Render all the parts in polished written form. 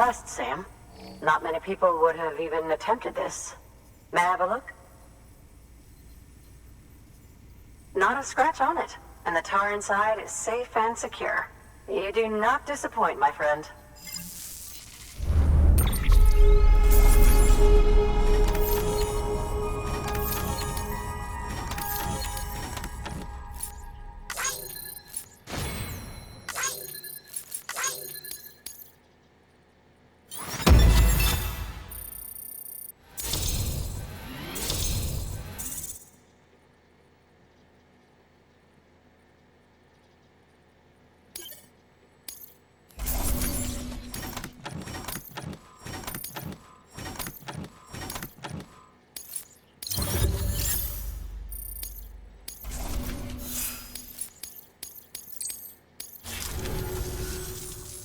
impressed, Sam. Not many people would have even attempted this. May I have a look? Not a scratch on it, and the tar inside is safe and secure. You do not disappoint, my friend.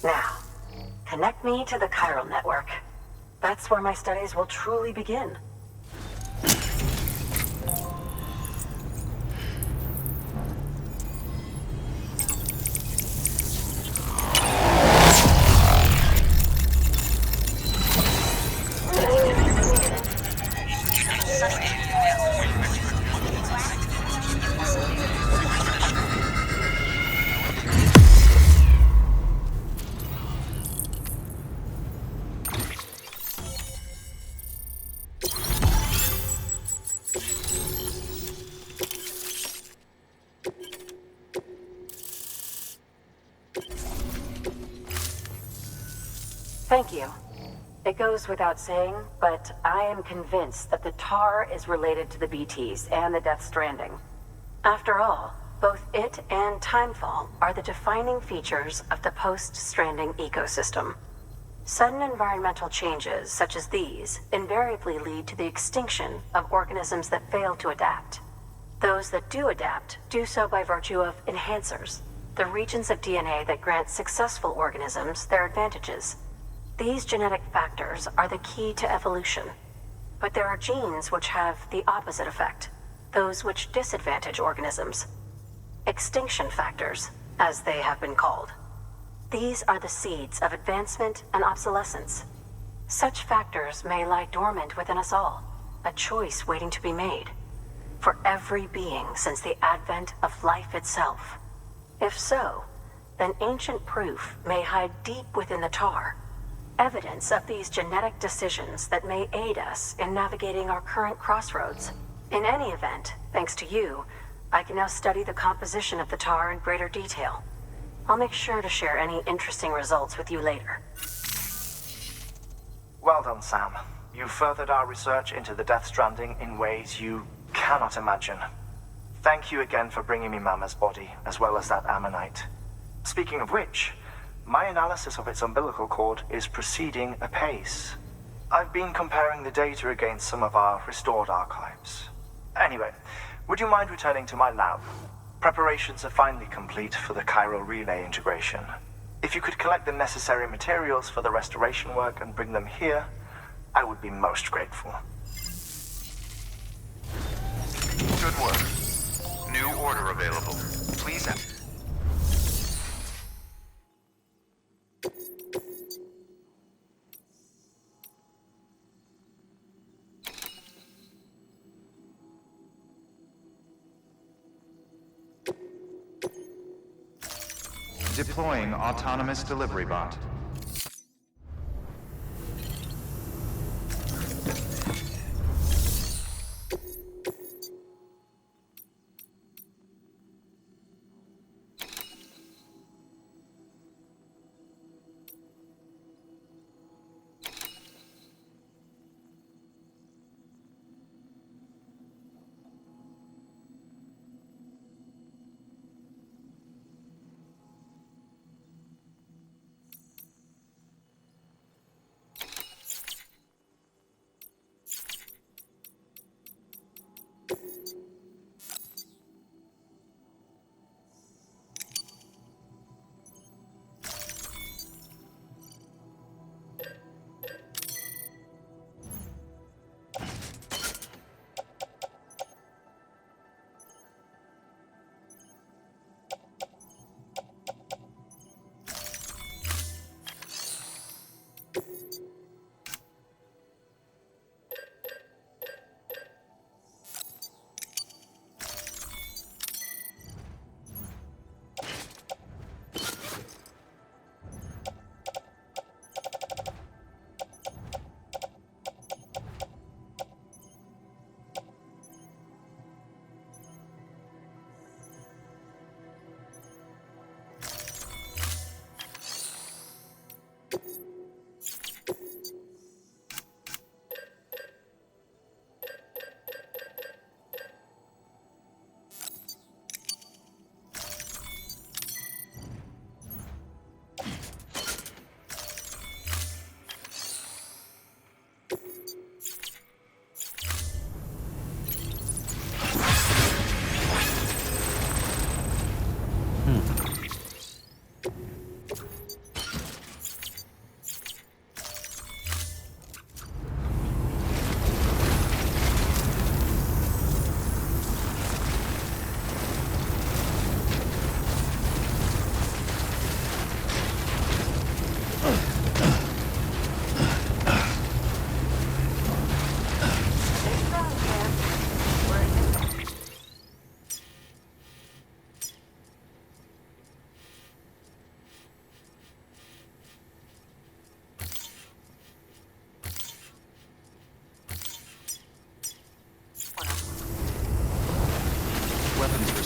Now, connect me to the chiral network. That's where my studies will truly begin. Thank you. It goes without saying, but I am convinced that the tar is related to the BTs and the Death Stranding. After all, both it and Timefall are the defining features of the post-Stranding ecosystem. Sudden environmental changes such as these invariably lead to the extinction of organisms that fail to adapt. Those that do adapt do so by virtue of enhancers, the regions of DNA that grant successful organisms their advantages. These genetic factors are the key to evolution. But there are genes which have the opposite effect, those which disadvantage organisms. Extinction factors, as they have been called. These are the seeds of advancement and obsolescence. Such factors may lie dormant within us all, a choice waiting to be made. For every being since the advent of life itself. If so, then ancient proof may hide deep within the tar. Evidence of these genetic decisions that may aid us in navigating our current crossroads. In any event, thanks to you, I can now study the composition of the tar in greater detail. I'll make sure to share any interesting results with you later. Well done, Sam. You furthered our research into the Death Stranding in ways you cannot imagine. Thank you again for bringing me Mama's body, as well as that ammonite. Speaking of which, my analysis of its umbilical cord is proceeding apace. I've been comparing the data against some of our restored archives. Anyway, would you mind returning to my lab? Preparations are finally complete for the chiral relay integration. If you could collect the necessary materials for the restoration work and bring them here, I would be most grateful. Good work. New order available. Please enter. Deploying autonomous delivery bot.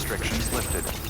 restrictions lifted.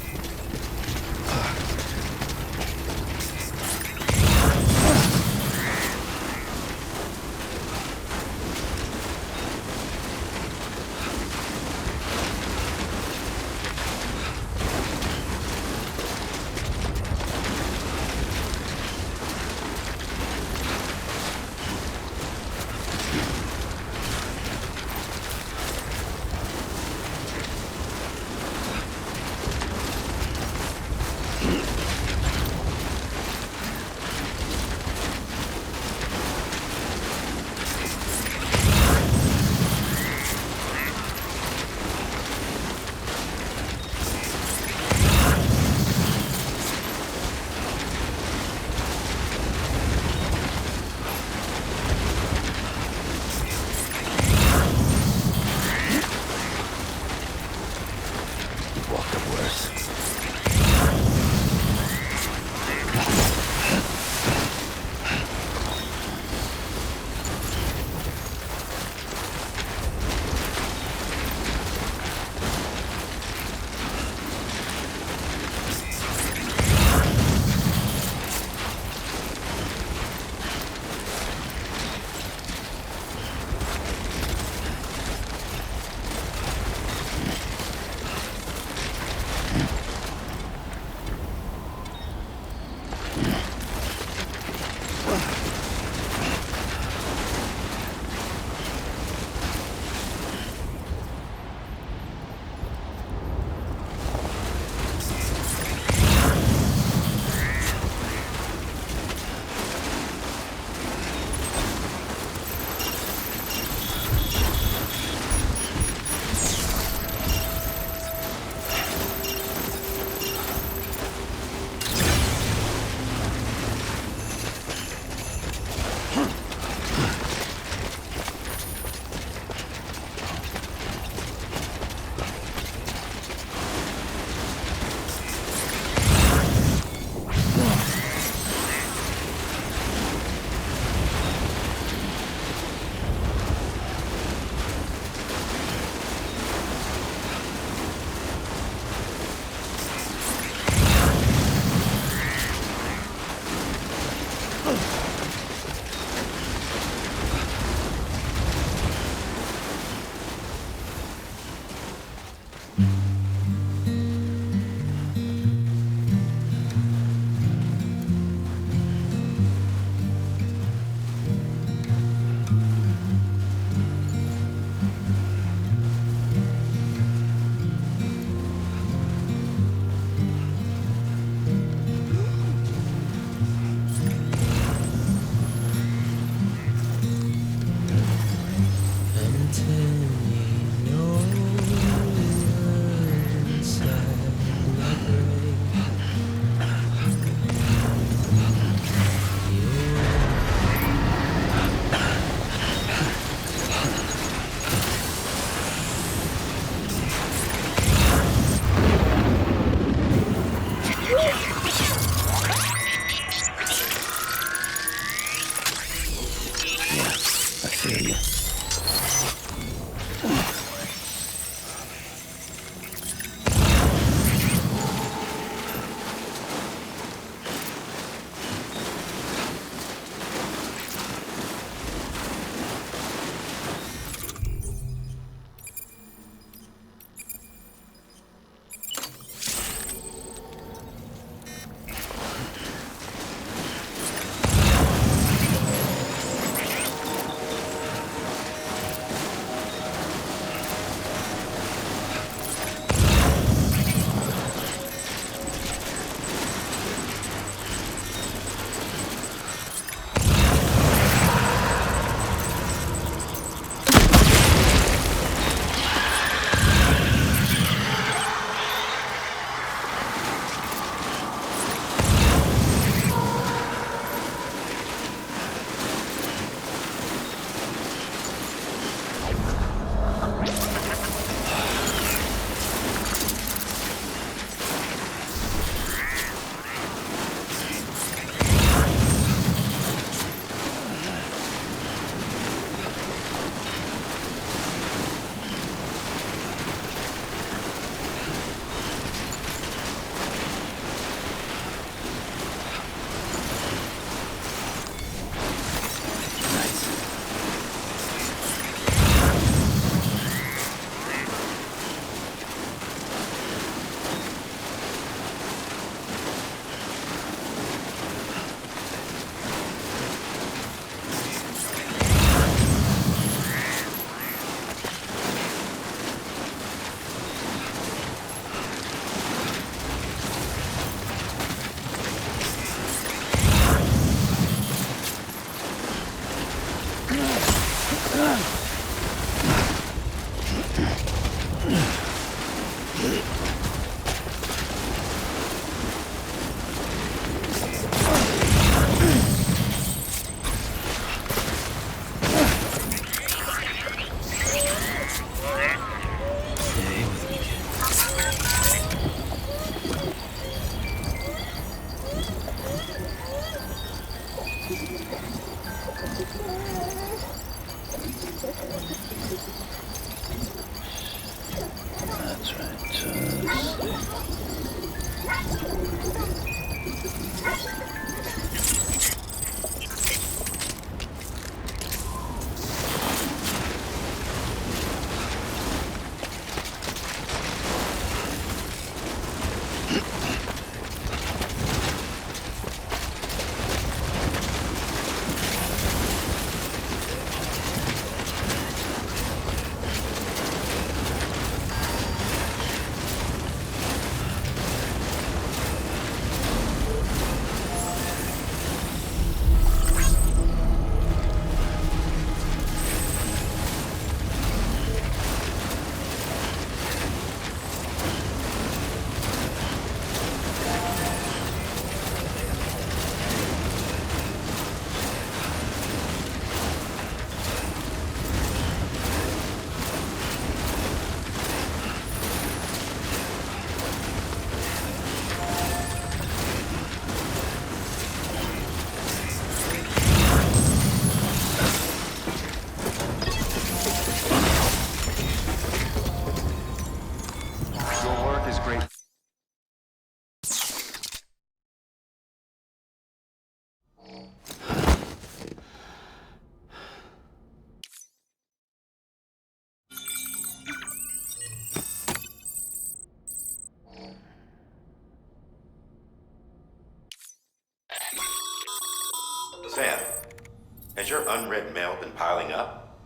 unread mail been piling up?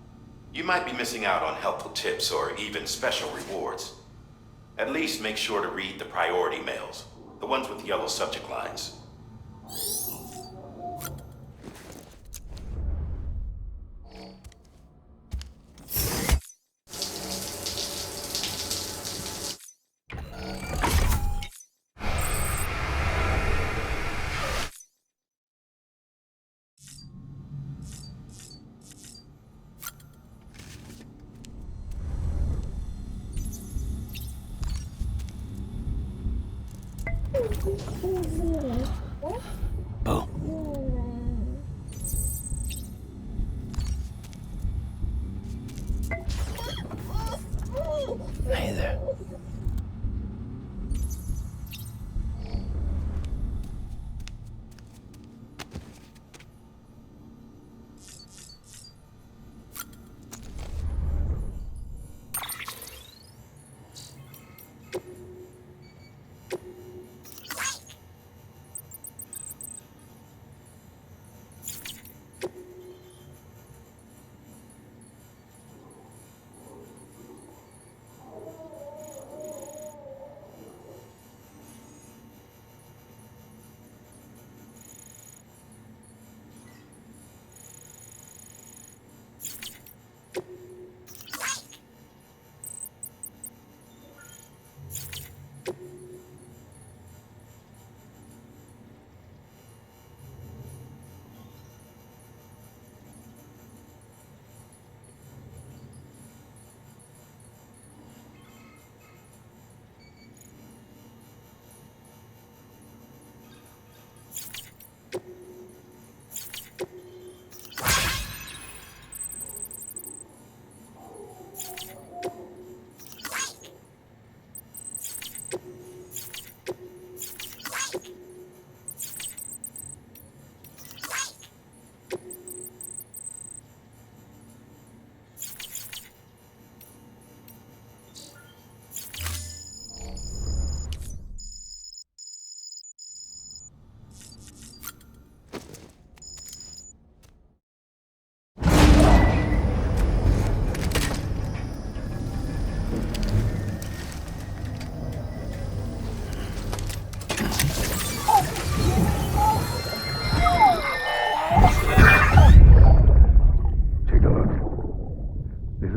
You might be missing out on helpful tips or even special rewards. At least make sure to read the priority mails, the ones with yellow subject lines. Hey there.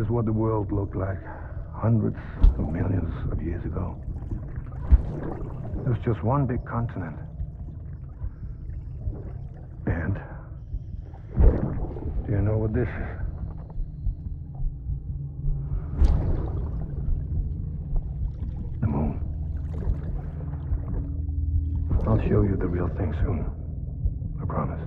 What the world looked like hundreds of millions of years ago. It was just one big continent. And do you know what this is? The moon. I'll show you the real thing soon. I promise.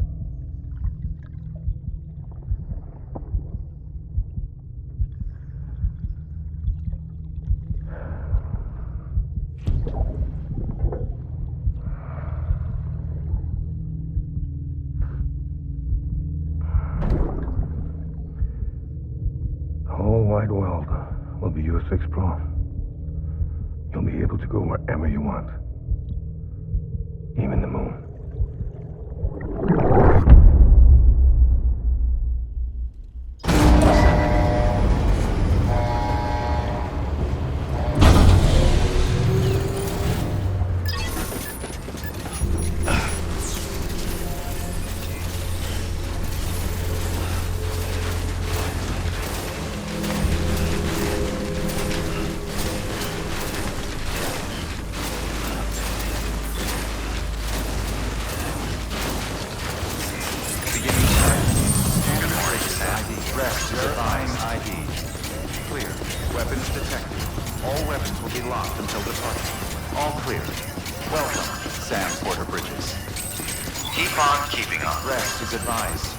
The whole wide world will be yours to explore. You'll be able to go wherever you want. Even the moon. Genre-defying ID. Clear. Weapons detected. All weapons will be locked until departure. All clear. Welcome, Sam Porter Bridges. Keep on keeping on. Rest is advised.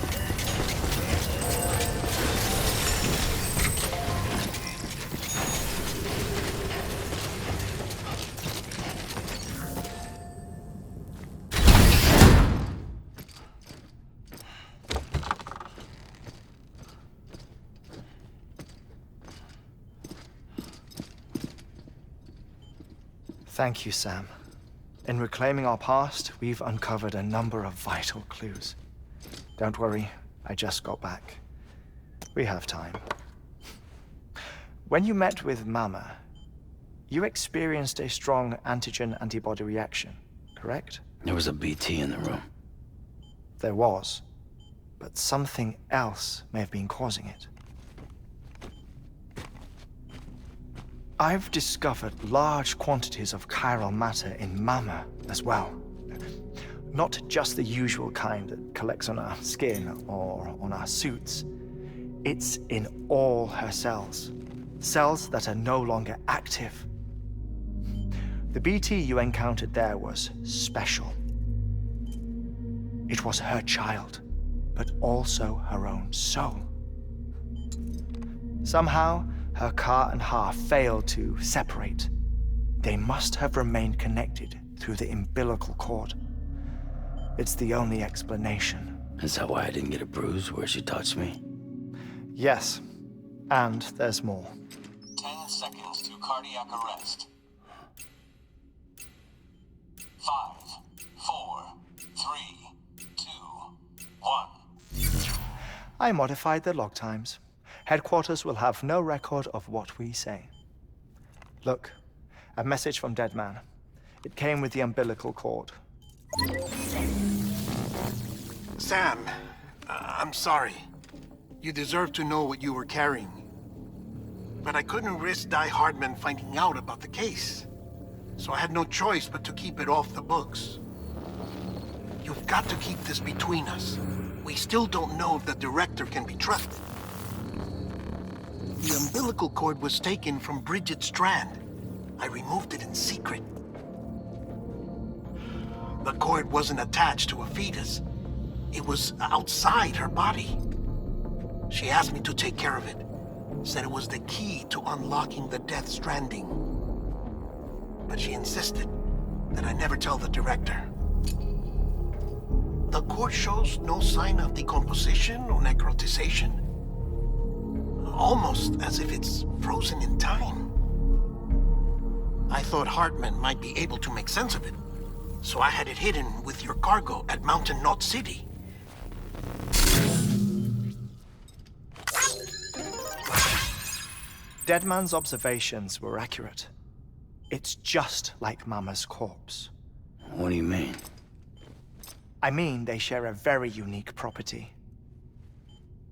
Thank you, Sam. In reclaiming our past, we've uncovered a number of vital clues. Don't worry, I just got back. We have time. When you met with Mama, you experienced a strong antigen-antibody reaction, correct? There was a BT in the room. There was, but something else may have been causing it. I've discovered large quantities of chiral matter in Mama as well. Not just the usual kind that collects on our skin or on our suits. It's in all her cells. Cells that are no longer active. The BT you encountered there was special. It was her child, but also her own soul. Somehow, her Ka and Ha failed to separate. They must have remained connected through the umbilical cord. It's the only explanation. Is that why I didn't get a bruise where she touched me? Yes, and there's more. 10 seconds to cardiac arrest. 5, 4, 3, 2, 1. I modified the log times. Headquarters will have no record of what we say. Look, a message from Deadman. It came with the umbilical cord. Sam, I'm sorry. You deserve to know what you were carrying. But I couldn't risk Die Hardman finding out about the case. So I had no choice but to keep it off the books. You've got to keep this between us. We still don't know if the director can be trusted. The umbilical cord was taken from Bridget Strand. I removed it in secret. The cord wasn't attached to a fetus. It was outside her body. She asked me to take care of it. Said it was the key to unlocking the Death Stranding. But she insisted that I never tell the director. The cord shows no sign of decomposition or necrotization. Almost as if it's frozen in time. I thought Hartman might be able to make sense of it. So I had it hidden with your cargo at Mountain Knot City. Deadman's observations were accurate. It's just like Mama's corpse. What do you mean? I mean, they share a very unique property.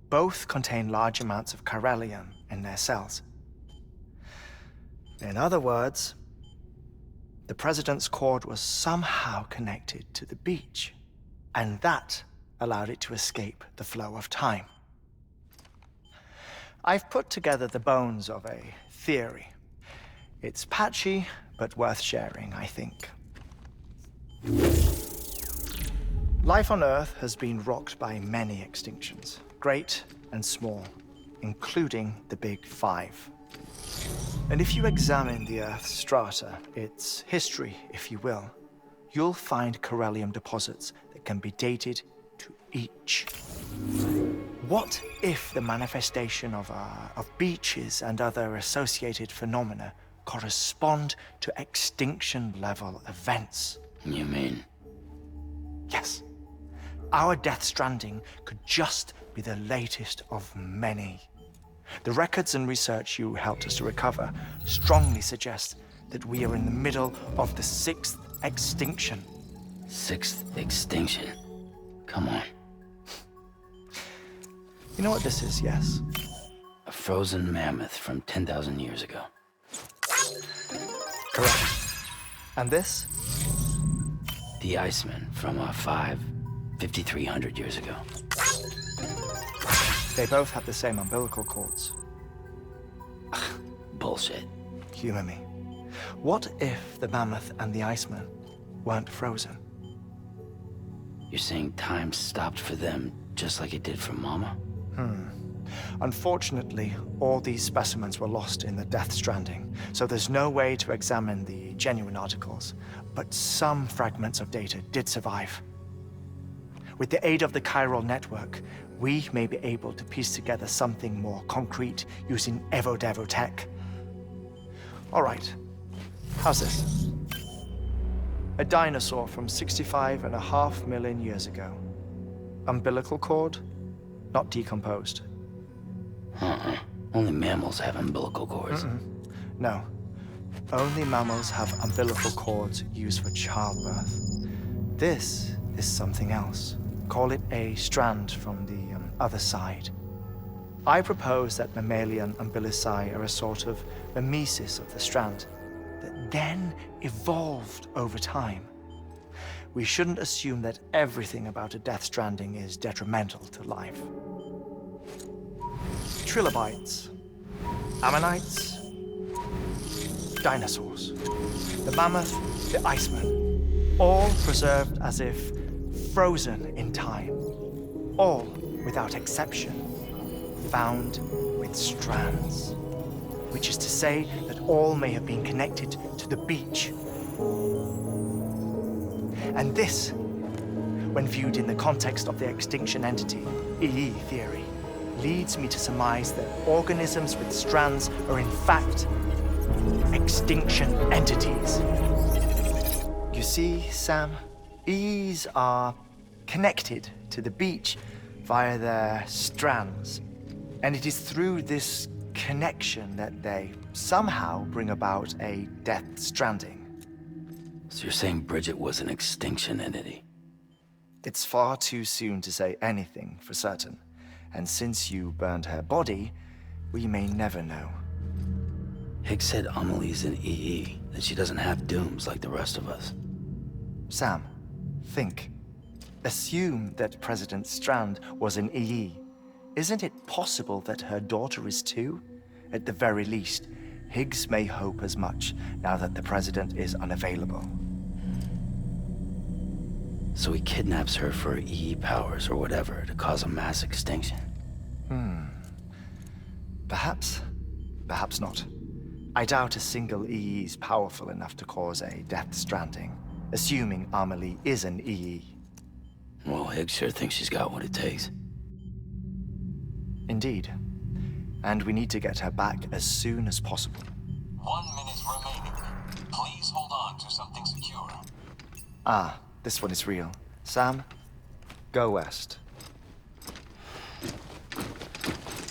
Both contain large amounts of chiralium in their cells. In other words, the President's cord was somehow connected to the beach, and that allowed it to escape the flow of time. I've put together the bones of a theory. It's patchy, but worth sharing, I think. Life on Earth has been rocked by many extinctions, great and small, including the Big Five. And if you examine the Earth's strata, its history, if you will, you'll find chiralium deposits that can be dated to each. What if the manifestation of beaches and other associated phenomena correspond to extinction-level events? You mean? Yes. Our Death Stranding could just be the latest of many. The records and research you helped us to recover strongly suggest that we are in the middle of the 6th extinction. 6th extinction? Come on. You know what this is, yes? A frozen mammoth from 10,000 years ago. Correct. And this? The Iceman from 5,300 years ago. They both have the same umbilical cords. Bullshit. Humor me. What if the mammoth and the Iceman weren't frozen? You're saying time stopped for them just like it did for Mama? Unfortunately, all these specimens were lost in the Death Stranding, so there's no way to examine the genuine articles, but some fragments of data did survive. With the aid of the chiral network, we may be able to piece together something more concrete using Evo-Devo tech. All right, how's this? A dinosaur from 65.5 million years ago. Umbilical cord, not decomposed. Only mammals have umbilical cords. No. Only mammals have umbilical cords used for childbirth. This is something else. Call it a strand from the other side. I propose that mammalian umbilici are a sort of mimesis of the strand that then evolved over time. We shouldn't assume that everything about a Death Stranding is detrimental to life. Trilobites, ammonites, dinosaurs, the mammoth, the iceman, all preserved as if frozen in time, all without exception found with strands, which is to say that all may have been connected to the beach. And this, when viewed in the context of the extinction entity, EE theory, leads me to surmise that organisms with strands are in fact extinction entities. You see, Sam, EEs are connected to the beach via their strands. And it is through this connection that they somehow bring about a Death Stranding. So you're saying Bridget was an extinction entity? It's far too soon to say anything for certain. And since you burned her body, we may never know. Higgs said Amelie's an EE, that she doesn't have dooms like the rest of us. Sam, think. Assume that President Strand was an EE. Isn't it possible that her daughter is too? At the very least, Higgs may hope as much now that the president is unavailable. So he kidnaps her for EE powers or whatever to cause a mass extinction. Perhaps. Perhaps not. I doubt a single EE is powerful enough to cause a Death Stranding, assuming Amelie is an EE. Well, Higgs sure thinks she's got what it takes. Indeed. And we need to get her back as soon as possible. 1 minute remaining. Please hold on to something secure. Ah, this one is real. Sam, go west.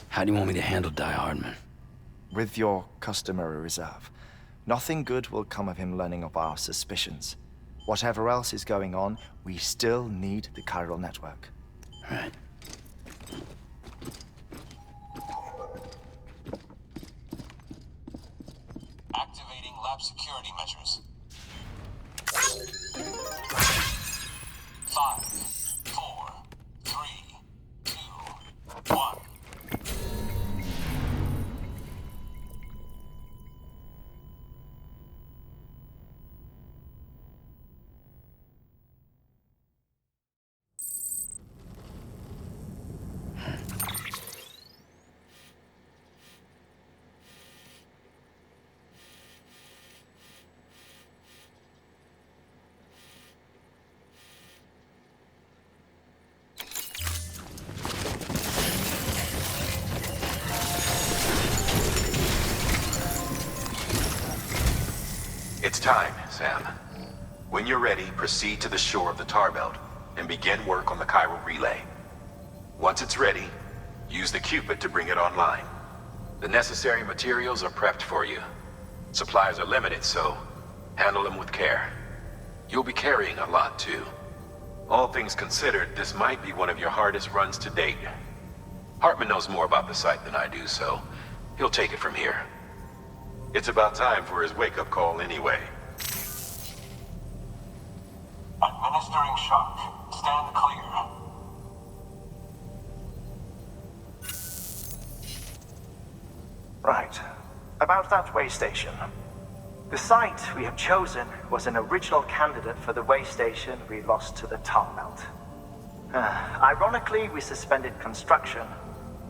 How do you want me to handle Die Hardman? With your customary reserve. Nothing good will come of him learning of our suspicions. Whatever else is going on, we still need the chiral network. Right. Activating lab security measures. 5, 4, 3, 2, 1. It's time, Sam. When you're ready, proceed to the shore of the tar belt and begin work on the chiral relay. Once it's ready, use the Cupid to bring it online. The necessary materials are prepped for you. Supplies are limited, so handle them with care. You'll be carrying a lot, too. All things considered, this might be one of your hardest runs to date. Hartman knows more about the site than I do, so he'll take it from here. It's about time for his wake-up call anyway. Administering shock. Stand clear. Right. About that way station. The site we have chosen was an original candidate for the way station we lost to the tar belt. Ironically, we suspended construction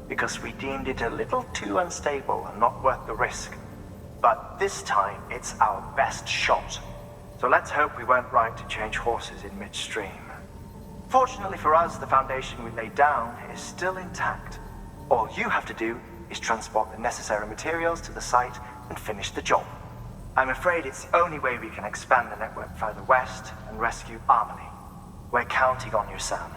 because we deemed it a little too unstable and not worth the risk. But this time, it's our best shot. So let's hope we weren't right to change horses in midstream. Fortunately for us, the foundation we laid down is still intact. All you have to do is transport the necessary materials to the site and finish the job. I'm afraid it's the only way we can expand the network further west and rescue Amelie. We're counting on you, Sam.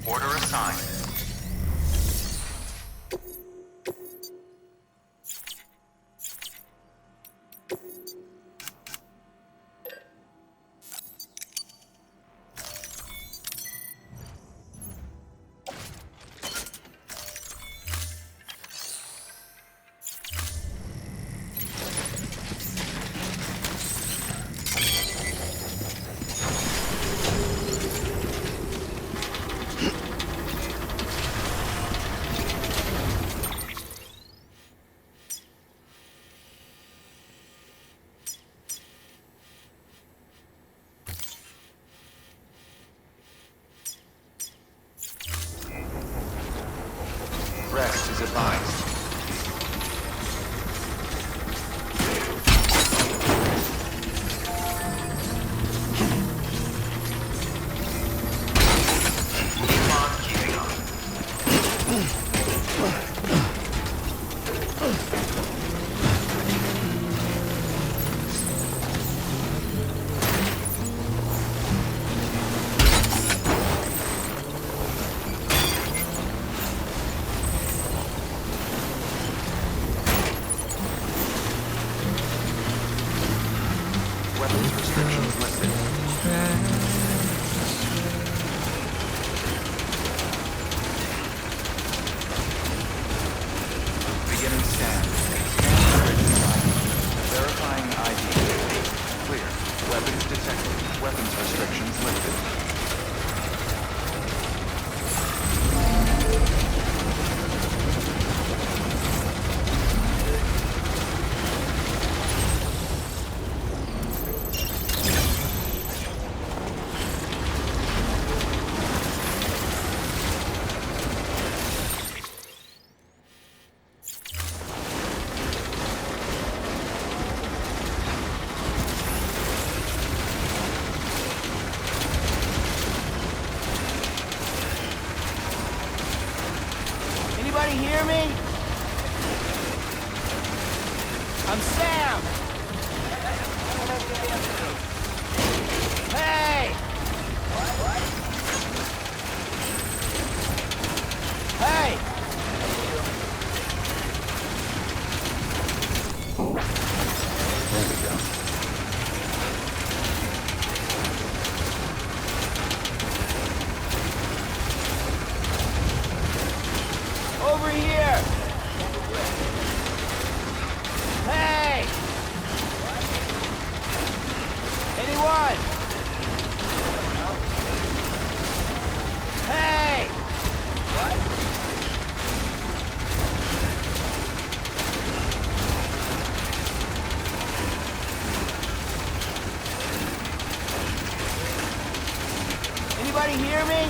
Order assigned. Rest is advised. Keep on keeping on. Weapons restrictions lifted. Beginning scan. Scan original ID. Verifying ID. Clear. Weapons detected. Weapons restrictions lifted. Anybody hear me? I'm Sam! Hey! Hey! There we go. Over here! Hey! Anyone? Hey! Anybody hear me?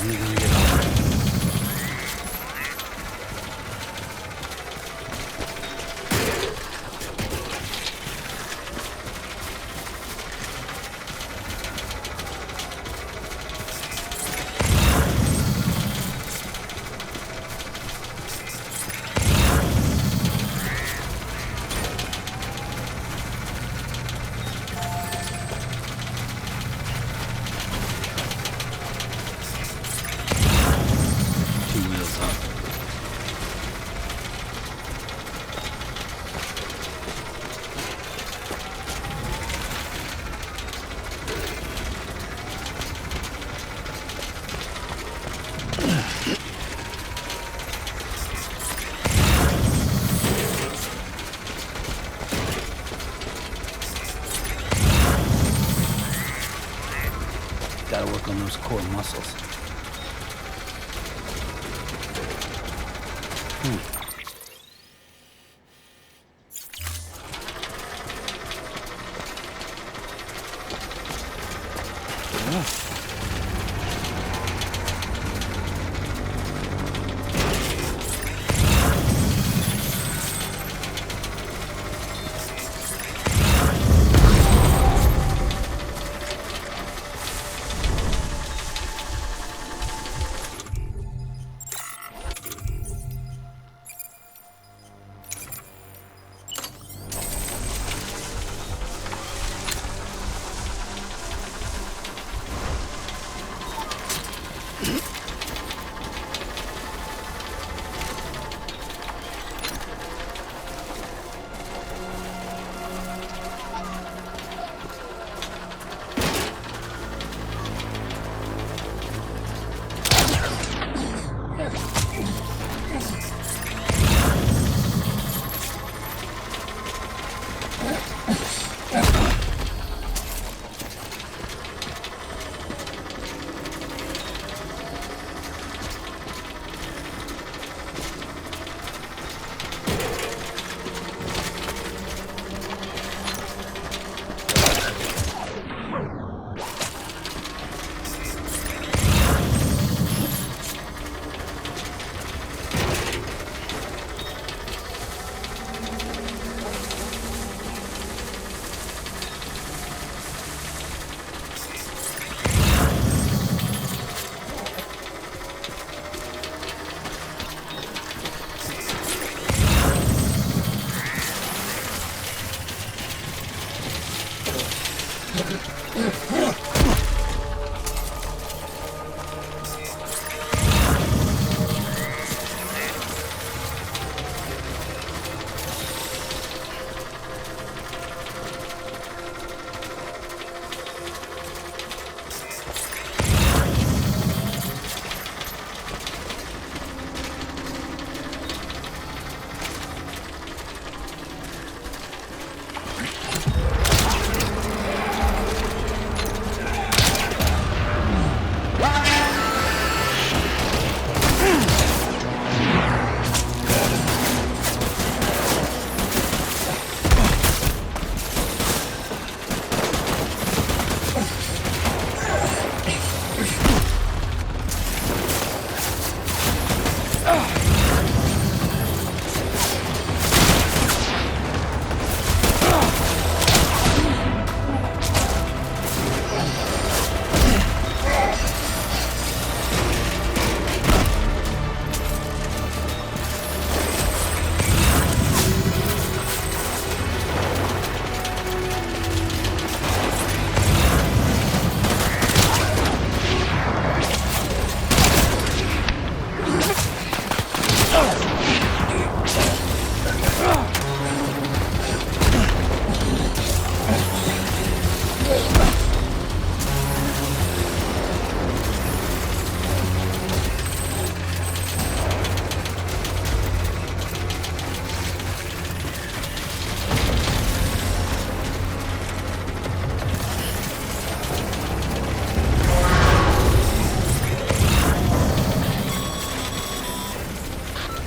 When are you gonna get home? Gotta work on those core muscles.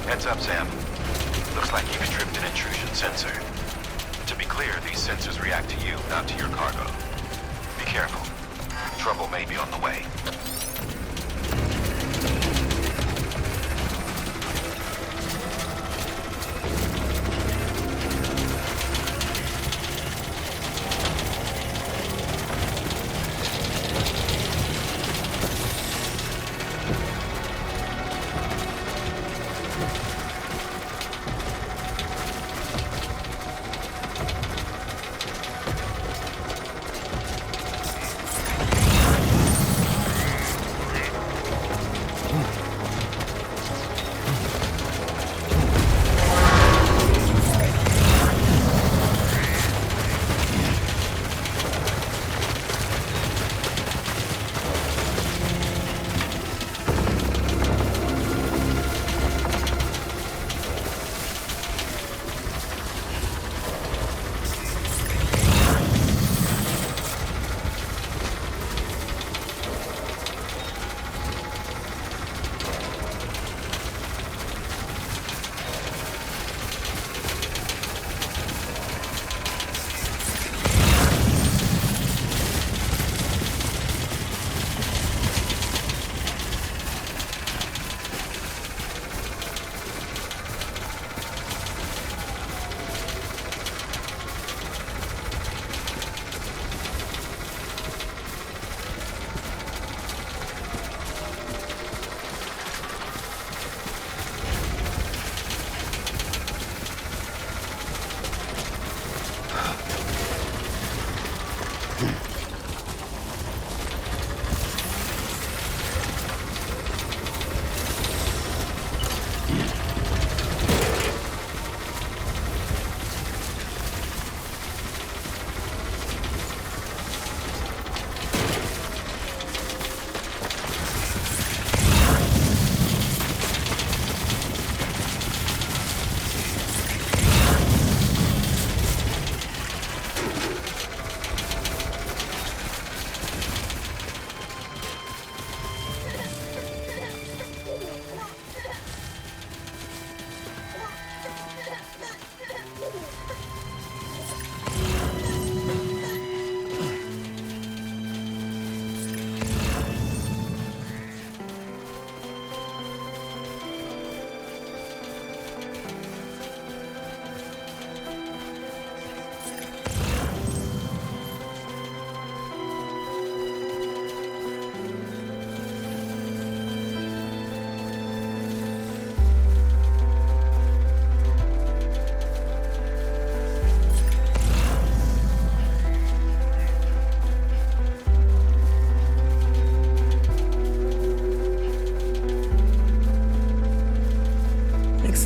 Heads up, Sam. Looks like you've tripped an intrusion sensor. To be clear, these sensors react to you, not to your cargo. Be careful. Trouble may be on the way.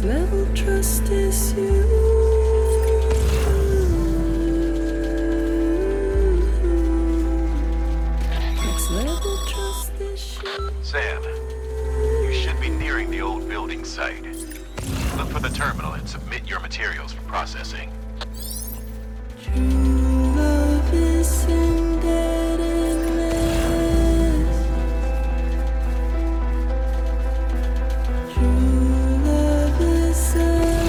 Next level trust is you. Next level trust is you. Sam, you should be nearing the old building site. Look for the terminal and submit your materials for processing. True love is embedded in this. True love is endless.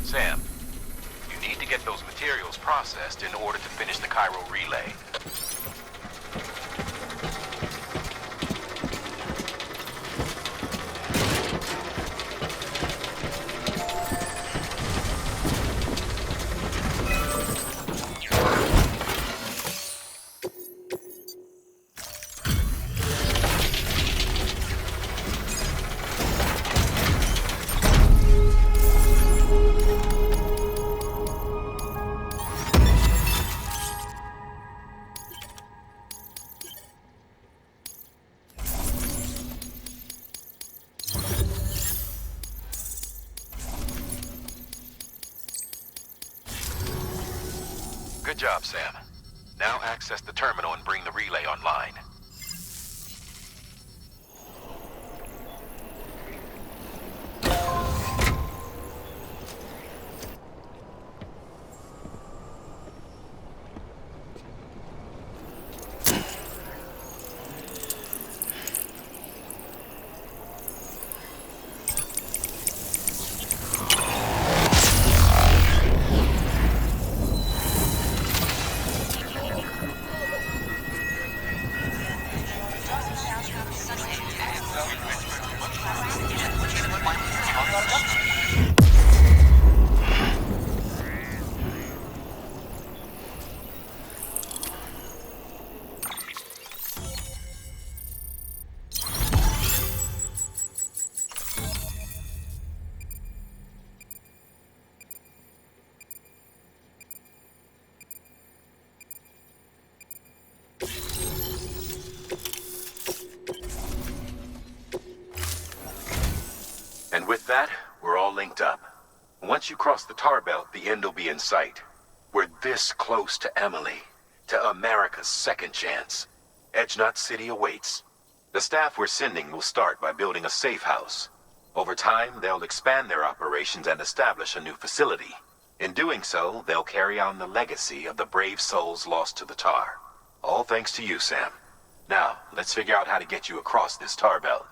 Sam, you need to get those materials processed in order to finish the Cairo relay. Good job, Sam. Now access the terminal and bring the relay online. And with that, we're all linked up. Once you cross the tar belt, the end will be in sight. We're this close to Emily, to America's second chance. Edgenut City awaits. The staff we're sending will start by building a safe house. Over time, they'll expand their operations and establish a new facility. In doing so, they'll carry on the legacy of the brave souls lost to the tar. All thanks to you, Sam. Now, let's figure out how to get you across this tar belt.